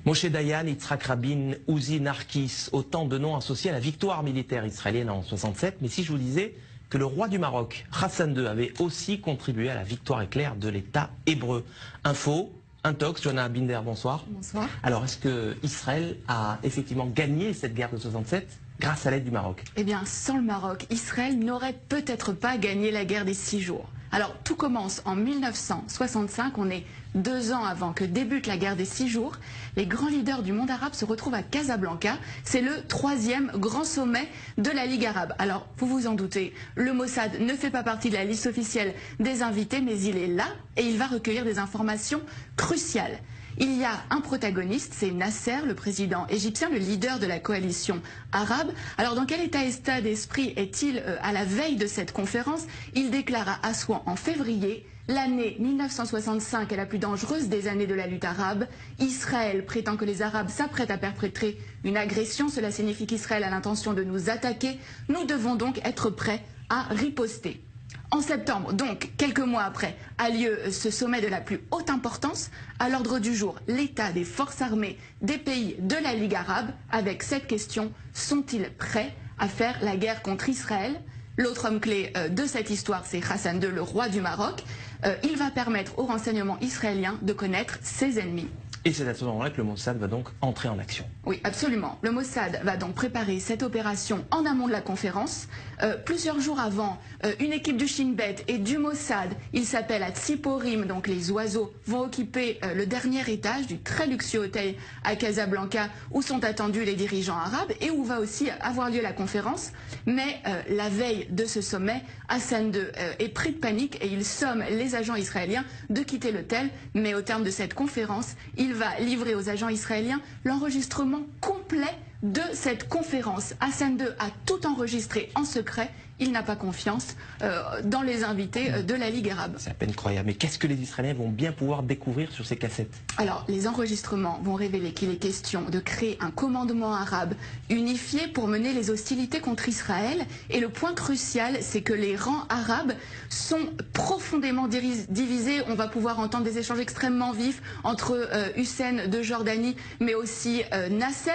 Moshe Dayan, Yitzhak Rabin, Uzi Narkis, autant de noms associés à la victoire militaire israélienne en 67. Mais si je vous disais que le roi du Maroc, Hassan II, avait aussi contribué à la victoire éclair de l'État hébreu. Info, Intox, Johanna Binder, bonsoir. Bonsoir. Alors, est-ce que Israël a effectivement gagné cette guerre de 67 grâce à l'aide du Maroc? Eh bien, sans le Maroc, Israël n'aurait peut-être pas gagné la guerre des 6 jours. Alors, tout commence en 1965, on est 2 ans avant que débute la guerre des 6 jours. Les grands leaders du monde arabe se retrouvent à Casablanca. C'est le 3e grand sommet de la Ligue arabe. Alors, vous vous en doutez, le Mossad ne fait pas partie de la liste officielle des invités, mais il est là et il va recueillir des informations cruciales. Il y a un protagoniste, c'est Nasser, le président égyptien, le leader de la coalition arabe. Alors dans quel état d'esprit est-il à la veille de cette conférence? Il déclare à Assouan en février: l'année 1965 est la plus dangereuse des années de la lutte arabe. Israël prétend que les Arabes s'apprêtent à perpétrer une agression. Cela signifie qu'Israël a l'intention de nous attaquer. Nous devons donc être prêts à riposter. En septembre, donc quelques mois après, a lieu ce sommet de la plus haute importance. À l'ordre du jour, l'état des forces armées des pays de la Ligue arabe, avec cette question: sont-ils prêts à faire la guerre contre Israël? L'autre homme clé de cette histoire, c'est Hassan II, le roi du Maroc. Il va permettre aux renseignements israéliens de connaître ses ennemis. Et c'est à ce moment-là que le Mossad va donc entrer en action. Oui, absolument. Le Mossad va donc préparer cette opération en amont de la conférence. Plusieurs jours avant, une équipe du Shin Bet et du Mossad, il s'appelle à Tsiporim, donc les oiseaux, vont occuper le dernier étage du très luxueux hôtel à Casablanca où sont attendus les dirigeants arabes et où va aussi avoir lieu la conférence. Mais la veille de ce sommet, Hassan II est pris de panique et il somme les agents israéliens de quitter l'hôtel. Mais au terme de cette conférence, il va livrer aux agents israéliens l'enregistrement complet de cette conférence. Hassan II a tout enregistré en secret. Il n'a pas confiance dans les invités de la Ligue arabe. C'est à peine croyable. Mais qu'est-ce que les Israéliens vont bien pouvoir découvrir sur ces cassettes? Alors, les enregistrements vont révéler qu'il est question de créer un commandement arabe unifié pour mener les hostilités contre Israël. Et le point crucial, c'est que les rangs arabes sont profondément divisés. On va pouvoir entendre des échanges extrêmement vifs entre Hussein de Jordanie, mais aussi Nasser.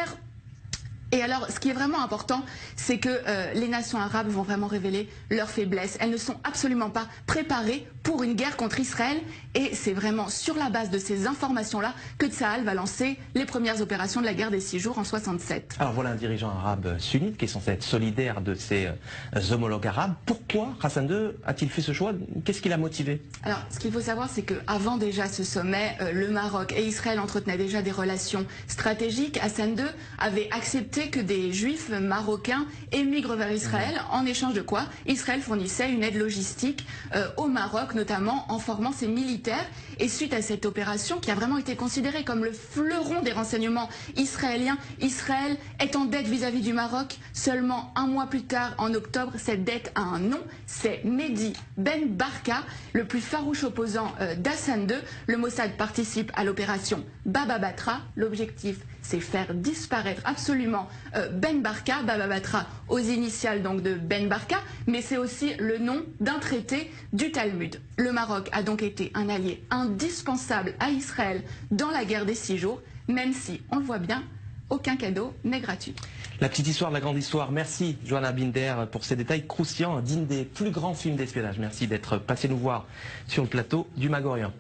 Et alors, ce qui est vraiment important, c'est que les nations arabes vont vraiment révéler leurs faiblesses. Elles ne sont absolument pas préparées pour une guerre contre Israël. Et c'est vraiment sur la base de ces informations-là que Tsahal va lancer les premières opérations de la guerre des 6 jours en 67. Alors voilà un dirigeant arabe sunnite qui est censé être solidaire de ses homologues arabes. Pourquoi Hassan II a-t-il fait ce choix? Qu'est-ce qui l'a motivé? Alors, ce qu'il faut savoir, c'est qu'avant déjà ce sommet, le Maroc et Israël entretenaient déjà des relations stratégiques. Hassan II avait accepté que des juifs marocains émigrent vers Israël, en échange de quoi Israël fournissait une aide logistique au Maroc, notamment en formant ses militaires. Et suite à cette opération, qui a vraiment été considérée comme le fleuron des renseignements israéliens, Israël est en dette vis-à-vis du Maroc. Seulement un mois plus tard, en octobre, cette dette a un nom, c'est Mehdi Ben Barka, le plus farouche opposant d'Hassan II. Le Mossad participe à l'opération Baba Batra. L'objectif, c'est faire disparaître absolument Ben Barka, Baba Batra aux initiales donc de Ben Barka, mais c'est aussi le nom d'un traité du Talmud. Le Maroc a donc été un allié indispensable à Israël dans la guerre des 6 jours, même si, on le voit bien, aucun cadeau n'est gratuit. La petite histoire de la grande histoire. Merci Johanna Binder pour ces détails croustillants, dignes des plus grands films d'espionnage. Merci d'être passé nous voir sur le plateau du Mag Orient.